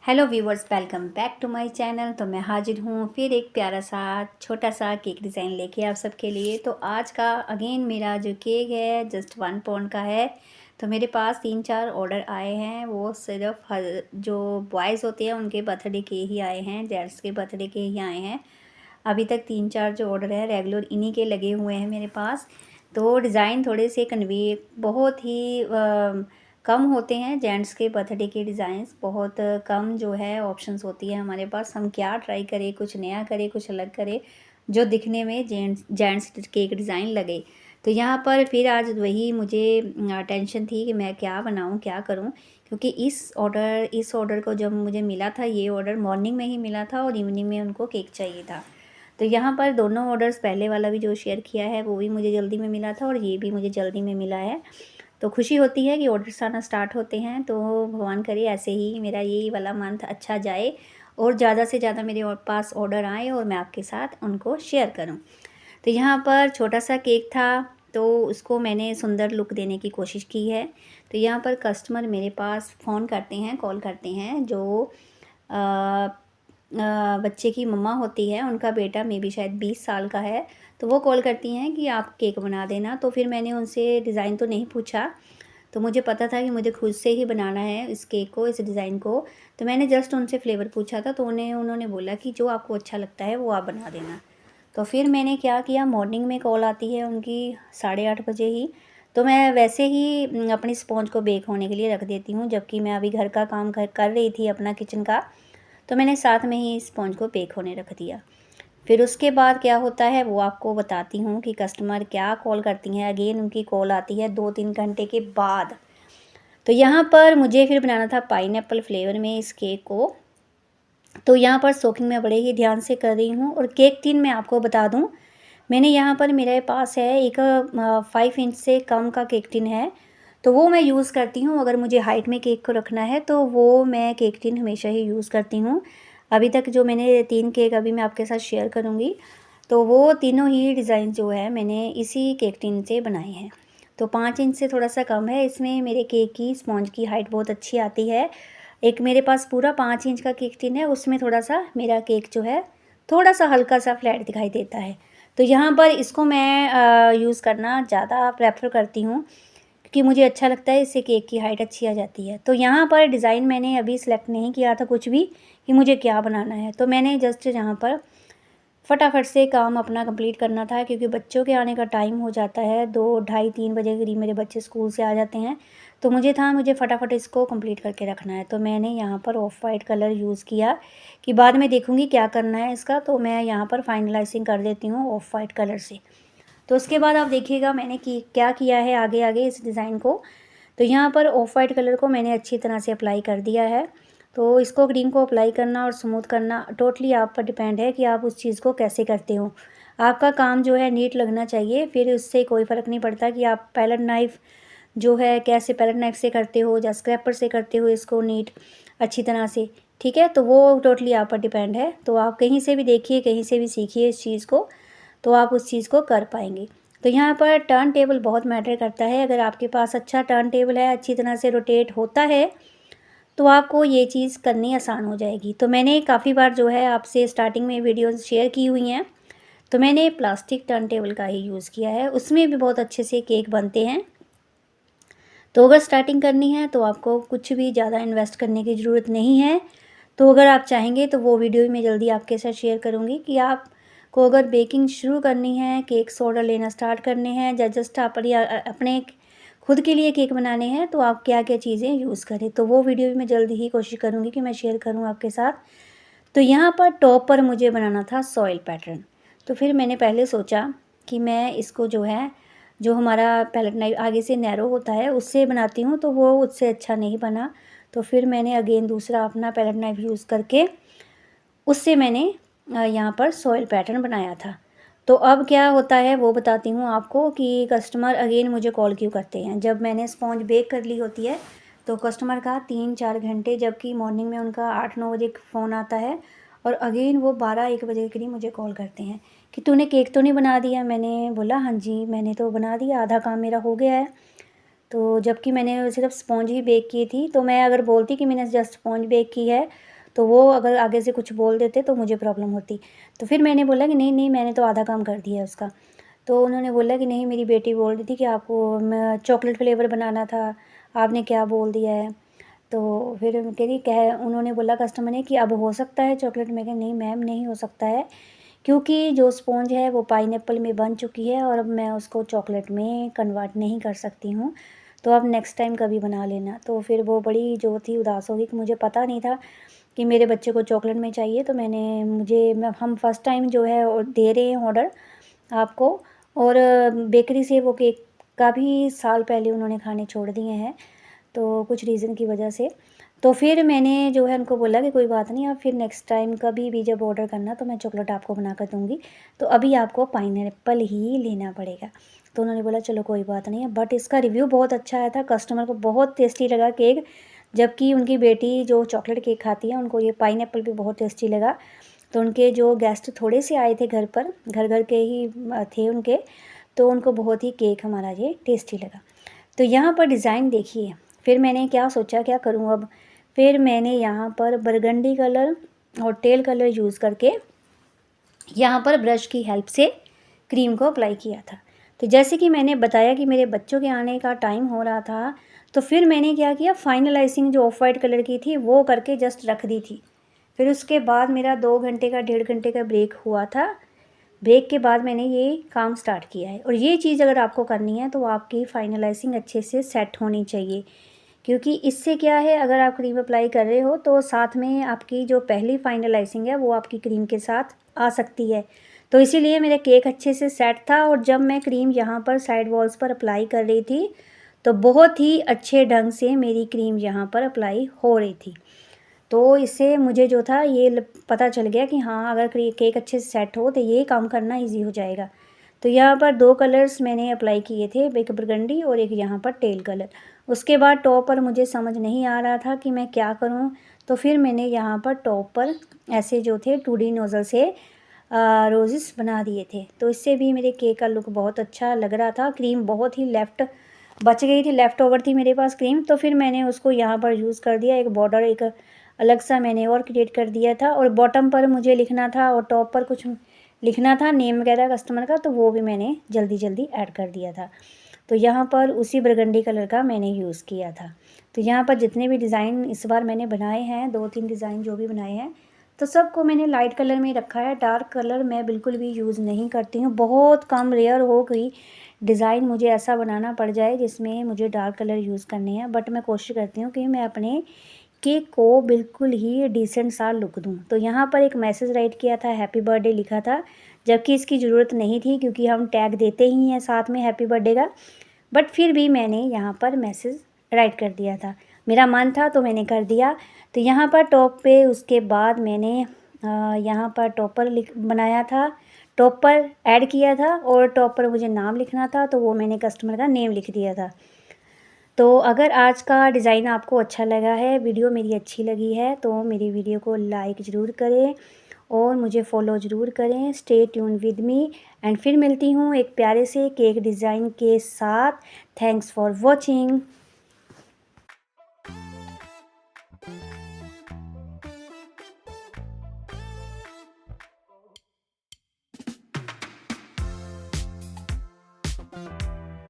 Hello viewers, welcome back to my channel. तो मैं हाजिर हूँ फिर एक प्यारा सा छोटा सा केक डिज़ाइन लेके आप सबके लिए। तो आज का अगेन मेरा जो केक है जस्ट 1 पाउंड का है। तो मेरे पास 3-4 ऑर्डर आए हैं, वो सिर्फ जो बॉयज़ होते हैं उनके बर्थडे के ही आए हैं, जेंट्स के बर्थडे के ही आए हैं। अभी तक 3-4 जो ऑर्डर है रेगुलर इन्हीं के लगे हुए हैं मेरे पास। तो डिज़ाइन थोड़े से बहुत ही कम होते हैं। जेंट्स के बर्थडे के डिज़ाइंस बहुत कम जो है ऑप्शंस होती है हमारे पास। हम क्या ट्राई करें, कुछ नया करें, कुछ अलग करें जो दिखने में जेंट्स केक डिज़ाइन लगे। तो यहाँ पर फिर आज वही मुझे टेंशन थी कि मैं क्या बनाऊँ, क्या करूँ, क्योंकि इस ऑर्डर को जब मुझे मिला था, ये ऑर्डर मॉर्निंग में ही मिला था और इवनिंग में उनको केक चाहिए था। तो यहाँ पर दोनों ऑर्डर्स, पहले वाला भी जो शेयर किया है वो भी मुझे जल्दी में मिला था और ये भी मुझे जल्दी में मिला है। तो खुशी होती है कि ऑर्डर्स आना स्टार्ट होते हैं। तो भगवान करे ऐसे ही मेरा ये वाला मंथ अच्छा जाए और ज़्यादा से ज़्यादा मेरे पास ऑर्डर आए और मैं आपके साथ उनको शेयर करूं। तो यहाँ पर छोटा सा केक था, तो उसको मैंने सुंदर लुक देने की कोशिश की है। तो यहाँ पर कस्टमर मेरे पास फ़ोन करते हैं, कॉल करते हैं, जो बच्चे की मम्मा होती है, उनका बेटा मे बी शायद 20 साल का है। तो वो कॉल करती हैं कि आप केक बना देना। तो फिर मैंने उनसे डिज़ाइन तो नहीं पूछा, तो मुझे पता था कि मुझे खुद से ही बनाना है इस केक को, इस डिज़ाइन को। तो मैंने जस्ट उनसे फ्लेवर पूछा था, तो उन्होंने बोला कि जो आपको अच्छा लगता है वो आप बना देना। तो फिर मैंने क्या किया, मॉर्निंग में कॉल आती है उनकी 8:30 बजे ही। तो मैं वैसे ही अपनी स्पॉन्ज को बेक होने के लिए रख देती हूँ, जबकि मैं अभी घर का काम कर रही थी अपना किचन का। तो मैंने साथ में ही स्पॉन्ज को बेक होने रख दिया। फिर उसके बाद क्या होता है वो आपको बताती हूँ कि कस्टमर क्या कॉल करती हैं। अगेन उनकी कॉल आती है 2-3 घंटे के बाद। तो यहाँ पर मुझे फिर बनाना था पाइनएप्पल फ्लेवर में इस केक को। तो यहाँ पर सोकिंग मैं बड़े ही ध्यान से कर रही हूँ। और केक टिन मैं आपको बता दूँ, मैंने यहाँ पर मेरे पास है एक 5 इंच से कम का केक टिन है, तो वो मैं यूज़ करती हूँ। अगर मुझे हाइट में केक को रखना है तो वो मैं केक टिन हमेशा ही यूज़ करती हूँ। अभी तक जो मैंने 3 केक अभी मैं आपके साथ शेयर करूँगी, तो वो तीनों ही डिज़ाइन जो है मैंने इसी केक टिन से बनाए हैं। तो 5 इंच से थोड़ा सा कम है, इसमें मेरे केक की स्पॉन्ज की हाइट बहुत अच्छी आती है। एक मेरे पास पूरा 5 इंच का केक टिन है, उसमें थोड़ा-सा मेरा केक जो है थोड़ा-सा हल्का-सा फ्लैट दिखाई देता है। तो यहाँ पर इसको मैं यूज़ करना ज़्यादा प्रेफ़र करती हूँ, क्योंकि मुझे अच्छा लगता है, इससे केक की हाइट अच्छी आ जाती है। तो यहाँ पर डिज़ाइन मैंने अभी सिलेक्ट नहीं किया था कुछ भी कि मुझे क्या बनाना है। तो मैंने जस्ट यहाँ पर फटाफट से काम अपना कंप्लीट करना था, क्योंकि बच्चों के आने का टाइम हो जाता है। 2 ढाई 3 बजे के करीब मेरे बच्चे स्कूल से आ जाते हैं। तो मुझे फटाफट इसको कंप्लीट करके रखना है। तो मैंने यहाँ पर ऑफ वाइट कलर यूज़ किया कि बाद में देखूँगी क्या करना है इसका। तो मैं यहाँ पर फाइनलाइजिंग कर देती हूँ ऑफ वाइट कलर से। तो उसके बाद आप देखिएगा मैंने क्या किया है आगे आगे इस डिज़ाइन को। तो यहाँ पर ऑफ वाइट कलर को मैंने अच्छी तरह से अप्लाई कर दिया है। तो इसको क्रीम को अप्लाई करना और स्मूथ करना टोटली आप पर डिपेंड है कि आप उस चीज़ को कैसे करते हो। आपका काम जो है नीट लगना चाहिए, फिर उससे कोई फ़र्क नहीं पड़ता कि आप पैलेट नाइफ़ जो है कैसे पैलेट नाइफ़ से करते हो या स्क्रैपर से करते हो इसको नीट अच्छी तरह से। ठीक है, तो वो टोटली आप पर डिपेंड है। तो आप कहीं से भी देखिए, कहीं से भी सीखिए इस चीज़ को, तो आप उस चीज़ को कर पाएंगे। तो यहाँ पर टर्न टेबल बहुत मैटर करता है। अगर आपके पास अच्छा टर्न टेबल है, अच्छी तरह से रोटेट होता है, तो आपको ये चीज़ करनी आसान हो जाएगी। तो मैंने काफ़ी बार जो है आपसे स्टार्टिंग में वीडियोज़ शेयर की हुई हैं। तो मैंने प्लास्टिक टर्न टेबल का ही यूज़ किया है, उसमें भी बहुत अच्छे से केक बनते हैं। तो अगर स्टार्टिंग करनी है तो आपको कुछ भी ज़्यादा इन्वेस्ट करने की ज़रूरत नहीं है। तो अगर आप चाहेंगे तो वो वीडियो मैं जल्दी आपके साथ शेयर करूँगी कि आपको अगर बेकिंग शुरू करनी है, केक्स ऑर्डर लेना स्टार्ट करने हैं या जस्ट अपने खुद के लिए केक बनाने हैं, तो आप क्या-क्या चीज़ें यूज़ करें। तो वो वीडियो भी मैं जल्दी ही कोशिश करूँगी कि मैं शेयर करूँ आपके साथ। तो यहाँ पर टॉप पर मुझे बनाना था सॉइल पैटर्न। तो फिर मैंने पहले सोचा कि मैं इसको जो है, जो हमारा पैलेट नाइफ आगे से नैरो होता है उससे बनाती हूँ, तो वो उससे अच्छा नहीं बना। तो फिर मैंने अगेन दूसरा अपना पैलेट नाइफ यूज़ करके उससे मैंने यहाँ पर सॉइल पैटर्न बनाया था। तो अब क्या होता है वो बताती हूँ आपको कि कस्टमर अगेन मुझे कॉल क्यों करते हैं। जब मैंने स्पॉन्ज बेक कर ली होती है तो कस्टमर का 3-4 घंटे, जबकि मॉर्निंग में उनका 8-9 बजे फ़ोन आता है और अगेन वो 12-1 बजे के करीब मुझे कॉल करते हैं कि तूने केक तो नहीं बना दिया। मैंने बोला हाँ जी, मैंने तो बना दिया, आधा काम मेरा हो गया है। तो जबकि मैंने सिर्फ स्पॉन्ज ही बेक की थी। तो मैं अगर बोलती कि मैंने जस्ट स्पॉन्ज बेक की है, तो वो अगर आगे से कुछ बोल देते तो मुझे प्रॉब्लम होती। तो फिर मैंने बोला कि नहीं, नहीं मैंने तो आधा काम कर दिया है उसका। तो उन्होंने बोला कि नहीं, मेरी बेटी बोल रही थी कि आपको मैं चॉकलेट फ्लेवर बनाना था, आपने क्या बोल दिया है। तो फिर कह रही कह उन्होंने बोला कस्टमर ने कि अब हो सकता है चॉकलेट। मैं कहा नहीं मैम, नहीं हो सकता है, क्योंकि जो स्पॉन्ज है वो पाइनएप्पल में बन चुकी है और अब मैं उसको चॉकलेट में कन्वर्ट नहीं कर सकती हूँ, तो अब नेक्स्ट टाइम कभी बना लेना। तो फिर वो बड़ी जो थी उदास हो गई कि मुझे पता नहीं था कि मेरे बच्चे को चॉकलेट में चाहिए। तो हम फर्स्ट टाइम जो है दे रहे हैं ऑर्डर आपको। और बेकरी से वो केक काफ़ी साल पहले उन्होंने खाने छोड़ दिए हैं, तो कुछ रीज़न की वजह से। तो फिर मैंने जो है उनको बोला कि कोई बात नहीं, आप फिर नेक्स्ट टाइम कभी भी जब ऑर्डर करना तो मैं चॉकलेट आपको बना कर दूँगी, तो अभी आपको पाइनएप्पल ही लेना पड़ेगा। तो उन्होंने बोला चलो कोई बात नहीं है, बट इसका रिव्यू बहुत अच्छा आया था, कस्टमर को बहुत टेस्टी लगा केक। जबकि उनकी बेटी जो चॉकलेट केक खाती है, उनको ये पाइनएप्पल भी बहुत टेस्टी लगा। तो उनके जो गेस्ट थोड़े से आए थे घर पर, घर के ही थे उनके, तो उनको बहुत ही केक हमारा ये टेस्टी लगा। तो यहाँ पर डिज़ाइन देखिए, फिर मैंने क्या सोचा क्या करूँ अब। फिर मैंने यहाँ पर बरगंडी कलर और टेल कलर यूज़ करके यहाँ पर ब्रश की हेल्प से क्रीम को अप्लाई किया था। तो जैसे कि मैंने बताया कि मेरे बच्चों के आने का टाइम हो रहा था, तो फिर मैंने क्या किया, फाइनलाइजिंग जो ऑफ वाइट कलर की थी वो करके जस्ट रख दी थी। फिर उसके बाद मेरा 2 घंटे का 1.5 घंटे का ब्रेक हुआ था। ब्रेक के बाद मैंने ये काम स्टार्ट किया है। और ये चीज़ अगर आपको करनी है तो आपकी फाइनलाइजिंग अच्छे से सेट होनी चाहिए, क्योंकि इससे क्या है, अगर आप क्रीम अप्लाई कर रहे हो तो साथ में आपकी जो पहली फाइनलाइजिंग है वो आपकी क्रीम के साथ आ सकती है। तो इसीलिए मेरा केक अच्छे से सेट था और जब मैं क्रीम यहाँ पर साइड वॉल्स पर अप्लाई कर रही थी तो बहुत ही अच्छे ढंग से मेरी क्रीम यहाँ पर अप्लाई हो रही थी। तो इससे मुझे जो था ये पता चल गया कि हाँ, अगर केक अच्छे से सेट हो तो ये काम करना ईजी हो जाएगा। तो यहाँ पर 2 कलर्स मैंने अप्लाई किए थे, एक बरगंडी और एक यहाँ पर टेल कलर। उसके बाद टॉप पर मुझे समझ नहीं आ रहा था कि मैं क्या करूँ, तो फिर मैंने यहाँ पर टॉप पर ऐसे जो थे 2D नोज़ल से रोजेस बना दिए थे। तो इससे भी मेरे केक का लुक बहुत अच्छा लग रहा था। क्रीम बहुत ही बच गई थी, लेफ़्ट ओवर थी मेरे पास क्रीम, तो फिर मैंने उसको यहाँ पर यूज़ कर दिया। एक बॉर्डर एक अलग सा मैंने और क्रिएट कर दिया था और बॉटम पर मुझे लिखना था और टॉप पर कुछ लिखना था नेम वगैरह कस्टमर का, तो वो भी मैंने जल्दी ऐड कर दिया था। तो यहाँ पर उसी बरगंडी कलर का मैंने यूज़ किया था। तो यहाँ पर जितने भी डिज़ाइन इस बार मैंने बनाए हैं, 2-3 डिज़ाइन जो भी बनाए हैं, तो सबको मैंने लाइट कलर में रखा है। डार्क कलर मैं बिल्कुल भी यूज़ नहीं करती हूँ। बहुत कम रेयर हो गई डिज़ाइन मुझे ऐसा बनाना पड़ जाए जिसमें मुझे डार्क कलर यूज़ करने हैं, बट मैं कोशिश करती हूँ कि मैं अपने केक को बिल्कुल ही डिसेंट सा लुक दूँ। तो यहाँ पर एक मैसेज राइट किया था, हैप्पी बर्थडे लिखा था, जबकि इसकी ज़रूरत नहीं थी क्योंकि हम टैग देते ही हैं साथ में हैप्पी बर्थडे का। बट फिर भी मैंने यहाँ पर मैसेज राइट कर दिया था, मेरा मन था तो मैंने कर दिया। तो यहाँ पर टॉप पे उसके बाद मैंने यहाँ पर टॉपर बनाया था, टॉप पर ऐड किया था और टॉप पर मुझे नाम लिखना था, तो वो मैंने कस्टमर का नेम लिख दिया था। तो अगर आज का डिज़ाइन आपको अच्छा लगा है, वीडियो मेरी अच्छी लगी है, तो मेरी वीडियो को लाइक ज़रूर करें और मुझे फॉलो ज़रूर करें। Stay tune with me and फिर मिलती हूँ एक प्यारे से केक डिज़ाइन के साथ। Thanks for watching.